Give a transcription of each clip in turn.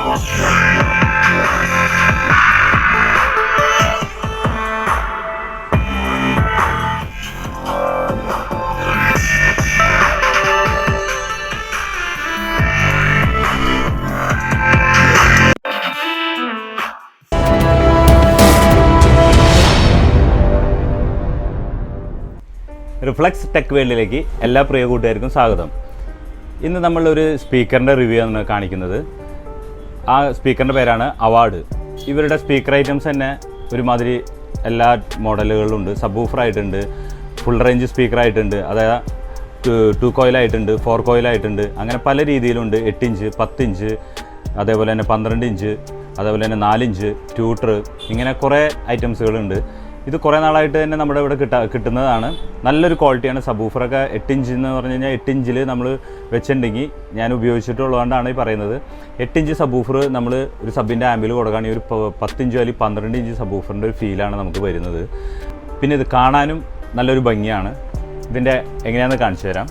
Reflux tech വേൾഡിലേക്ക് എല്ലാ പ്രിയ കൂട്ടുകാർക്കും സ്വാഗതം. ഇന്ന് നമ്മളൊരു സ്പീക്കറിൻ്റെ റിവ്യൂ ആണ് കാണിക്കുന്നത്. ആ സ്പീക്കറിൻ്റെ പേരാണ് അവാർഡ്. ഇവരുടെ സ്പീക്കർ ഐറ്റംസ് തന്നെ ഒരുമാതിരി എല്ലാ മോഡലുകളിലുണ്ട്. സബ് വൂഫർ ആയിട്ടുണ്ട്, ഫുൾ റേഞ്ച് സ്പീക്കർ ആയിട്ടുണ്ട്, അതായത് 2 കോയിലായിട്ടുണ്ട്, 4 കോയിലായിട്ടുണ്ട്, അങ്ങനെ പല രീതിയിലുണ്ട്. 8 ഇഞ്ച്, 10 ഇഞ്ച്, അതേപോലെ തന്നെ 12 ഇഞ്ച്, അതേപോലെ തന്നെ 4 ഇഞ്ച്, ട്യൂട്ടർ, ഇങ്ങനെ കുറേ ഐറ്റംസുകളുണ്ട്. ഇത് കുറേ നാളായിട്ട് തന്നെ നമ്മുടെ ഇവിടെ കിട്ടുന്നതാണ്. നല്ലൊരു ക്വാളിറ്റിയാണ്. സബ് വൂഫറൊക്കെ 8 ഇഞ്ച് എന്ന് പറഞ്ഞു കഴിഞ്ഞാൽ 8 ഇഞ്ചിൽ നമ്മൾ വെച്ചിട്ടുണ്ടെങ്കിൽ, ഞാൻ ഉപയോഗിച്ചിട്ടുള്ളതുകൊണ്ടാണ് ഈ പറയുന്നത്, 8 ഇഞ്ച് സബ് വൂഫർ നമ്മൾ ഒരു സബിൻ്റെ ആമ്പിൽ കൊടുക്കുകയാണെങ്കിൽ ഒരു 10 ഇഞ്ചോ അല്ലെങ്കിൽ 12 ഇഞ്ച് സബ് വൂഫറിൻ്റെ ഒരു ഫീലാണ് നമുക്ക് വരുന്നത്. പിന്നെ ഇത് കാണാനും നല്ലൊരു ഭംഗിയാണ്. ഇതിൻ്റെ എങ്ങനെയാണെന്ന് കാണിച്ചു തരാം.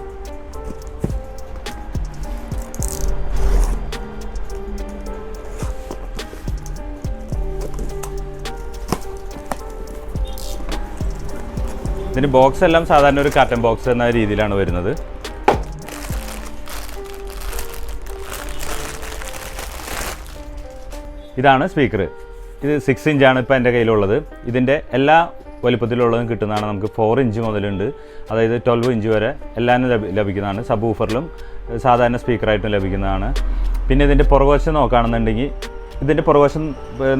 ഇതിൻ്റെ ബോക്സ് എല്ലാം സാധാരണ ഒരു കാർട്ടൺ ബോക്സ് എന്ന രീതിയിലാണ് വരുന്നത്. ഇതാണ് സ്പീക്കർ. ഇത് 6 ഇഞ്ചാണ് ഇപ്പോൾ എൻ്റെ കയ്യിലുള്ളത്. ഇതിൻ്റെ എല്ലാ വലിപ്പത്തിലുള്ളതും കിട്ടുന്നതാണ്. നമുക്ക് 4 ഇഞ്ച് മുതലുണ്ട്, അതായത് 12 ഇഞ്ച് വരെ എല്ലാം ലഭിക്കുന്നതാണ്. സബ് വൂഫറിലും സാധാരണ സ്പീക്കറായിട്ടും ലഭിക്കുന്നതാണ്. പിന്നെ ഇതിൻ്റെ പുറകുവശം നോക്കുകയാണെന്നുണ്ടെങ്കിൽ, ഇതിൻ്റെ പുറകുവശം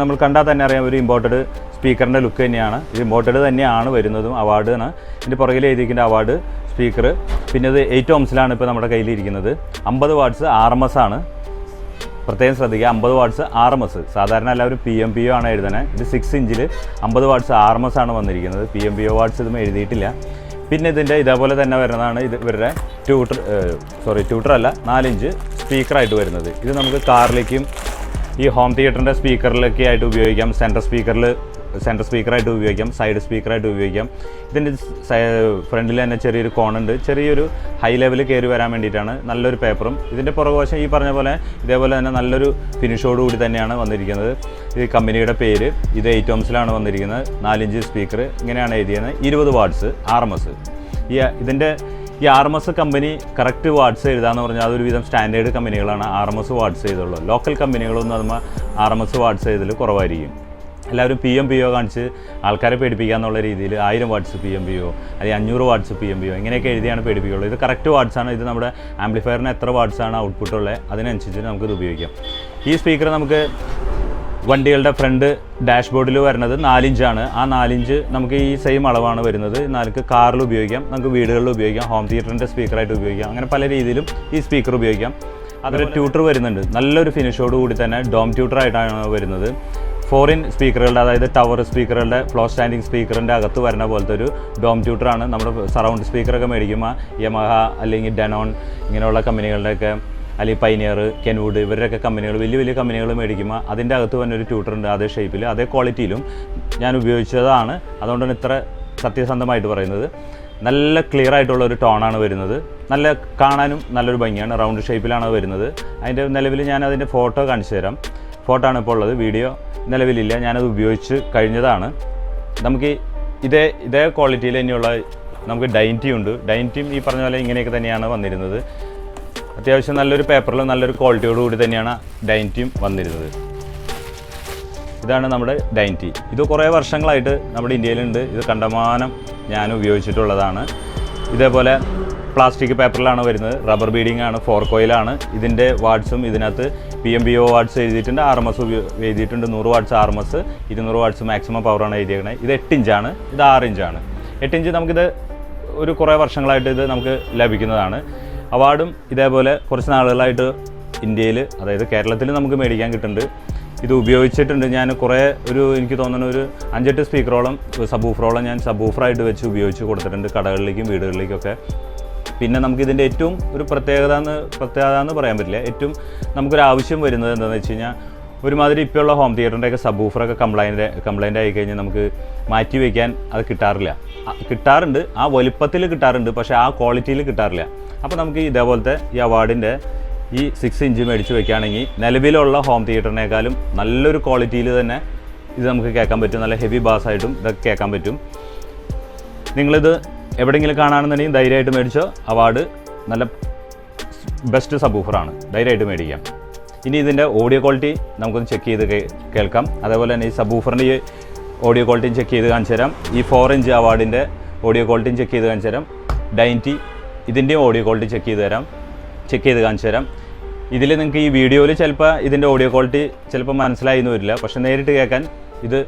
നമ്മൾ കണ്ടാൽ തന്നെ അറിയാം, ഒരു ഇമ്പോർട്ടഡ് സ്പീക്കറിൻ്റെ ലുക്ക് തന്നെയാണ്. ഇത് ഇമ്പോർട്ടഡ് തന്നെയാണ് വരുന്നതും. അവാർഡ് ആണ് ഇതിൻ്റെ പുറകിൽ എഴുതിയിരിക്കുന്ന അവാർഡ് സ്പീക്കർ. പിന്നെ ഇത് 8 ohmsലാണ് ഇപ്പോൾ നമ്മുടെ കയ്യിലിരിക്കുന്നത്. 50 വാട്ട്സ് RMS ആണ്. പ്രത്യേകം ശ്രദ്ധിക്കുക, 50 വാട്ട്സ് RMS. സാധാരണ എല്ലാവരും PMPO ആണ് എഴുതണേ. ഇത് 6 ഇഞ്ചിൽ 50 വാട്ട്സ് RMS ആണ് വന്നിരിക്കുന്നത്. PMPO വാട്ട്സ് ഇതും എഴുതിയിട്ടില്ല. പിന്നെ ഇതിൻ്റെ ഇതേപോലെ തന്നെ വരുന്നതാണ് ഇത് ഇവരുടെ ട്യൂട്ടർ അല്ല, 4 ഇഞ്ച് സ്പീക്കറായിട്ട് വരുന്നത്. ഇത് നമുക്ക് കാറിലേക്കും ഈ ഹോം തിയേറ്ററിൻ്റെ സ്പീക്കറിലൊക്കെ ആയിട്ട് ഉപയോഗിക്കാം. സെൻറ്റർ സ്പീക്കറായിട്ട് ഉപയോഗിക്കാം, സൈഡ് സ്പീക്കറായിട്ട് ഉപയോഗിക്കാം. ഇതിൻ്റെ ഫ്രണ്ടിൽ തന്നെ ചെറിയൊരു കോണുണ്ട്. ചെറിയൊരു ഹൈ ലെവൽ കയറി വരാൻ വേണ്ടിയിട്ടാണ്. നല്ലൊരു പേപ്പറും ഇതിൻ്റെ പുറകുവശം ഈ പറഞ്ഞ പോലെ ഇതേപോലെ തന്നെ നല്ലൊരു ഫിനിഷോട് കൂടി തന്നെയാണ് വന്നിരിക്കുന്നത്. ഈ കമ്പനിയുടെ പേര് ഇത് 8 ohmsലാണ് വന്നിരിക്കുന്നത്. 4 ഇഞ്ച് സ്പീക്കർ ഇങ്ങനെയാണ് എഴുതിയത്. 20 വാട്ട്സ് RMS. ഇതിൻ്റെ ഈ RMS കമ്പനി കറക്റ്റ് വാട്ട്സ് എഴുതാമെന്ന് പറഞ്ഞാൽ അതൊരുവിധം സ്റ്റാൻഡേർഡ് കമ്പനികളാണ് RMS വാട്ട്സ് ചെയ്തുള്ളത്. ലോക്കൽ കമ്പനികളൊന്നും അതുമ്പോൾ RMS വാട്ട്സ് ചെയ്തതിൽ കുറവായിരിക്കും. എല്ലാവരും PMPO കാണിച്ച് ആൾക്കാരെ പേടിപ്പിക്കുക എന്നുള്ള രീതിയിൽ 1000 വാട്ട്സ് PMPO അല്ലെങ്കിൽ 500 വാട്ട്സ് PMPO ഇങ്ങനെയൊക്കെ എഴുതിയാണ് പേടിപ്പിക്കുള്ളൂ. ഇത് കറക്റ്റ് വാട്ട്സാണ്. ഇത് നമ്മുടെ ആംപ്ലിഫയറിന് എത്ര വാട്ട്സാണ് ഔട്ട്പുട്ട് ഉള്ളത് അതിനനുസരിച്ച് നമുക്കിത് ഉപയോഗിക്കാം. ഈ സ്പീക്കർ നമുക്ക് വണ്ടികളുടെ ഫ്രണ്ട് ഡാഷ്ബോർഡിൽ വരുന്നത് 4 ഇഞ്ചാണ്. ആ 4 ഇഞ്ച് നമുക്ക് ഈ സെയിം അളവാണ് വരുന്നത്. നമുക്ക് കാറിൽ ഉപയോഗിക്കാം, നമുക്ക് വീടുകളിൽ ഉപയോഗിക്കാം, ഹോം തിയേറ്ററിൻ്റെ സ്പീക്കറായിട്ട് ഉപയോഗിക്കാം. അങ്ങനെ പല രീതിയിലും ഈ സ്പീക്കർ ഉപയോഗിക്കാം. അതൊരു ട്യൂട്ടർ വരുന്നുണ്ട്. നല്ലൊരു ഫിനിഷോട് കൂടി തന്നെ ഡോം ട്യൂട്ടറായിട്ടാണ് വരുന്നത്. 4 സ്പീക്കറുകളുടെ, അതായത് ടവർ സ്പീക്കറുകളുടെ ഫ്ലോ സ്റ്റാൻഡിങ് സ്പീക്കറിൻ്റെ അകത്ത് വരുന്ന പോലത്തെ ഒരു ഡോം ട്യൂട്ടറാണ്. നമ്മുടെ സറൗണ്ട് സ്പീക്കറൊക്കെ മേടിക്കുമ്പോൾ യമഹ അല്ലെങ്കിൽ ഡെനോൺ ഇങ്ങനെയുള്ള കമ്പനികളുടെയൊക്കെ, അല്ലെങ്കിൽ പൈനിയർ, കെൻവുഡ് ഇവരുടെയൊക്കെ കമ്പനികൾ, വലിയ കമ്പനികൾ മേടിക്കുമ്പോൾ അതിൻ്റെ അകത്ത് തന്നെ ഒരു ട്യൂട്ടറുണ്ട്. അതേ ഷേപ്പിൽ അതേ ക്വാളിറ്റിയിലും ഞാൻ ഉപയോഗിച്ചതാണ്. അതുകൊണ്ടാണ് ഇത്ര സത്യസന്ധമായിട്ട് പറയുന്നത്. നല്ല ക്ലിയർ ആയിട്ടുള്ള ഒരു ടോണാണ് വരുന്നത്. നല്ല കാണാനും നല്ലൊരു ഭംഗിയാണ്. റൗണ്ട് ഷേപ്പിലാണ് വരുന്നത്. അതിൻ്റെ നിലവിൽ ഞാൻ അതിൻ്റെ ഫോട്ടോ കാണിച്ചു തരാം. ഫോട്ടോ ആണ് ഇപ്പോൾ ഉള്ളത്, വീഡിയോ നിലവിലില്ല. ഞാനത് ഉപയോഗിച്ച് കഴിഞ്ഞതാണ്. നമുക്ക് ഇതേ ക്വാളിറ്റിയിൽ തന്നെയുള്ള നമുക്ക് ഡൈൻറ്റി ഉണ്ട്. ഡൈൻറ്റിയും ഈ പറഞ്ഞ പോലെ ഇങ്ങനെയൊക്കെ തന്നെയാണ് വന്നിരുന്നത്. അത്യാവശ്യം നല്ലൊരു പേപ്പറിൽ നല്ലൊരു ക്വാളിറ്റിയോട് കൂടി തന്നെയാണ് ഡൈൻറ്റിയും വന്നിരുന്നത്. ഇതാണ് നമ്മുടെ ഡൈൻറ്റി. ഇത് കുറേ വർഷങ്ങളായിട്ട് നമ്മുടെ ഇന്ത്യയിലുണ്ട്. ഇത് കണ്ടമാനം ഞാൻ ഉപയോഗിച്ചിട്ടുള്ളതാണ്. ഇതേപോലെ പ്ലാസ്റ്റിക് പേപ്പറിലാണ് വരുന്നത്. റബ്ബർ ബീഡിംഗ് ആണ്, 4 കോയിലാണ്. ഇതിൻ്റെ വാട്ട്സും ഇതിനകത്ത് PMPO വാട്ട്സ് എഴുതിയിട്ടുണ്ട്, RMS എഴുതിയിട്ടുണ്ട്. 100 വാട്ട്സ് RMS, 200 വാട്ട്സ് മാക്സിമം പവറാണ് എഴുതിയേക്കുന്നത്. ഇത് 8 ഇഞ്ചാണ്, ഇത് 6 ഇഞ്ചാണ്. 8 ഇഞ്ച് നമുക്കിത് ഒരു കുറേ വർഷങ്ങളായിട്ട് ഇത് നമുക്ക് ലഭിക്കുന്നതാണ്. അവാർഡും ഇതേപോലെ കുറച്ച് നാളുകളായിട്ട് ഇന്ത്യയിൽ, അതായത് കേരളത്തിൽ നമുക്ക് മേടിക്കാൻ കിട്ടുന്നുണ്ട്. ഇത് ഉപയോഗിച്ചിട്ടുണ്ട് ഞാൻ കുറേ, എനിക്ക് തോന്നുന്ന ഒരു 5-8 സ്പീക്കറോളം സബ് വൂഫറോളം ഞാൻ സബ് വൂഫറായിട്ട് വെച്ച് ഉപയോഗിച്ച് കൊടുത്തിട്ടുണ്ട് കടകളിലേക്കും വീടുകളിലേക്കൊക്കെ. പിന്നെ നമുക്കിതിൻ്റെ ഏറ്റവും ഒരു പ്രത്യേകത എന്ന് പറയാൻ പറ്റില്ല. ഏറ്റവും നമുക്കൊരു ആവശ്യം വരുന്നത് എന്താണെന്ന് വെച്ച് കഴിഞ്ഞാൽ, ഒരുമാതിരി ഇപ്പോഴുള്ള ഹോം തിയേറ്ററിൻ്റെയൊക്കെ സബ് വൂഫറൊക്കെ കംപ്ലൈൻ്റ് ആയി കഴിഞ്ഞാൽ നമുക്ക് മാറ്റി വയ്ക്കാൻ അത് കിട്ടാറുണ്ട്. ആ വലുപ്പത്തിൽ കിട്ടാറുണ്ട്, പക്ഷേ ആ ക്വാളിറ്റിയിൽ കിട്ടാറില്ല. അപ്പോൾ നമുക്ക് ഇതേപോലത്തെ ഈ അവാർഡിൻ്റെ ഈ 6 ഇഞ്ച് മേടിച്ച് വെക്കുകയാണെങ്കിൽ നിലവിലുള്ള ഹോം തിയേറ്ററിനേക്കാളും നല്ലൊരു ക്വാളിറ്റിയിൽ തന്നെ ഇത് നമുക്ക് കേൾക്കാൻ പറ്റും. നല്ല ഹെവി ബാസായിട്ടും ഇതൊക്കെ കേൾക്കാൻ പറ്റും. നിങ്ങളിത് എവിടെയെങ്കിലും കാണുകയാണെന്നുണ്ടെങ്കിൽ ധൈര്യമായിട്ട് മേടിച്ചോ. അവാർഡ് നല്ല ബെസ്റ്റ് സബ്വൂഫറാണ്, ധൈര്യമായിട്ട് മേടിക്കാം. ഇനി ഇതിൻ്റെ ഓഡിയോ ക്വാളിറ്റി നമുക്കൊന്ന് ചെക്ക് ചെയ്ത് കേൾക്കാം. അതേപോലെ തന്നെ ഈ സബ്വൂഫറിൻ്റെ ഈ ഓഡിയോ ക്വാളിറ്റിയും ചെക്ക് ചെയ്ത് കാണിച്ചു തരാം. ഈ 4 ഇഞ്ച് അവാർഡിൻ്റെ ഓഡിയോ ക്വാളിറ്റിയും ചെക്ക് ചെയ്ത് കാണിച്ചു തരാം. ഡൈൻറ്റി ഇതിൻ്റെയും ഓഡിയോ ക്വാളിറ്റി ചെക്ക് ചെയ്ത് കാണിച്ചു തരാം. ഇതിൽ നിങ്ങൾക്ക് ഈ വീഡിയോയിൽ ചിലപ്പോൾ ഇതിൻ്റെ ഓഡിയോ ക്വാളിറ്റി ചിലപ്പോൾ മനസ്സിലായെന്ന് വരില്ല, പക്ഷേ നേരിട്ട് കേൾക്കാൻ ഇത്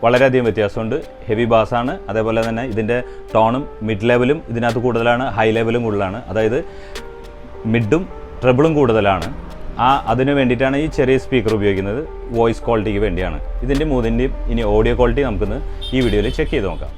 വളരെയധികം വ്യത്യാസമുണ്ട്. ഹെവി ബാസാണ്. അതേപോലെ തന്നെ ഇതിൻ്റെ ടോണും മിഡ് ലെവലും ഇതിനകത്ത് കൂടുതലാണ്, ഹൈ ലെവലും കൂടുതലാണ്. അതായത് മിഡും ട്രിബിളും കൂടുതലാണ്. അതിന് വേണ്ടിയിട്ടാണ് ഈ ചെറിയ സ്പീക്കർ ഉപയോഗിക്കുന്നത്, വോയിസ് ക്വാളിറ്റിക്ക് വേണ്ടിയാണ്. ഇതിൻ്റെ മൂന്നിൻ്റെയും ഇനി ഓഡിയോ ക്വാളിറ്റി നമുക്കൊന്ന് ഈ വീഡിയോയിൽ ചെക്ക് ചെയ്ത് നോക്കാം.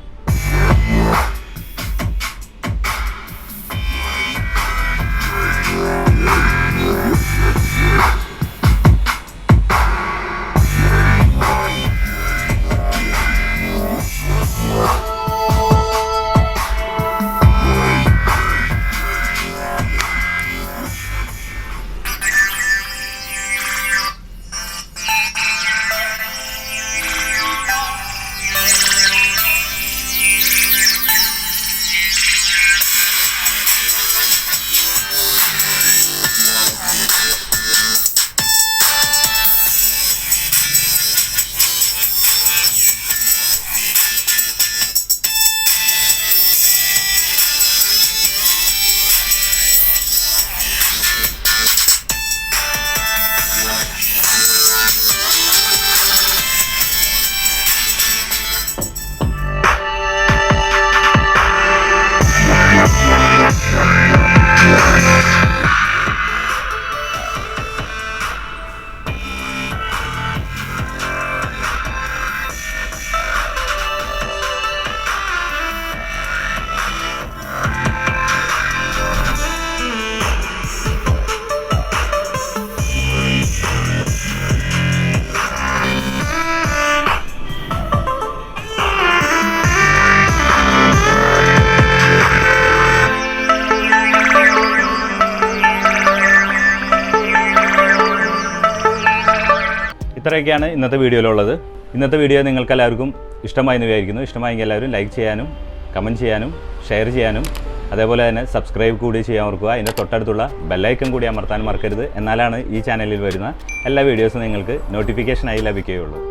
ഇത്രയൊക്കെയാണ് ഇന്നത്തെ വീഡിയോയിലുള്ളത്. ഇന്നത്തെ വീഡിയോ നിങ്ങൾക്ക് എല്ലാവർക്കും ഇഷ്ടമായെന്ന് വിചാരിക്കുന്നു. ഇഷ്ടമായെങ്കിൽ എല്ലാവരും ലൈക്ക് ചെയ്യാനും കമൻറ്റ് ചെയ്യാനും ഷെയർ ചെയ്യാനും അതേപോലെ തന്നെ സബ്സ്ക്രൈബ് കൂടി ചെയ്യാൻ ഓർക്കുക. അതിൻ്റെ തൊട്ടടുത്തുള്ള ബെല്ലൈക്കൺ കൂടി അമർത്താൻ മറക്കരുത്. എന്നാലാണ് ഈ ചാനലിൽ വരുന്ന എല്ലാ വീഡിയോസും നിങ്ങൾക്ക് നോട്ടിഫിക്കേഷനായി ലഭിക്കുകയുള്ളൂ.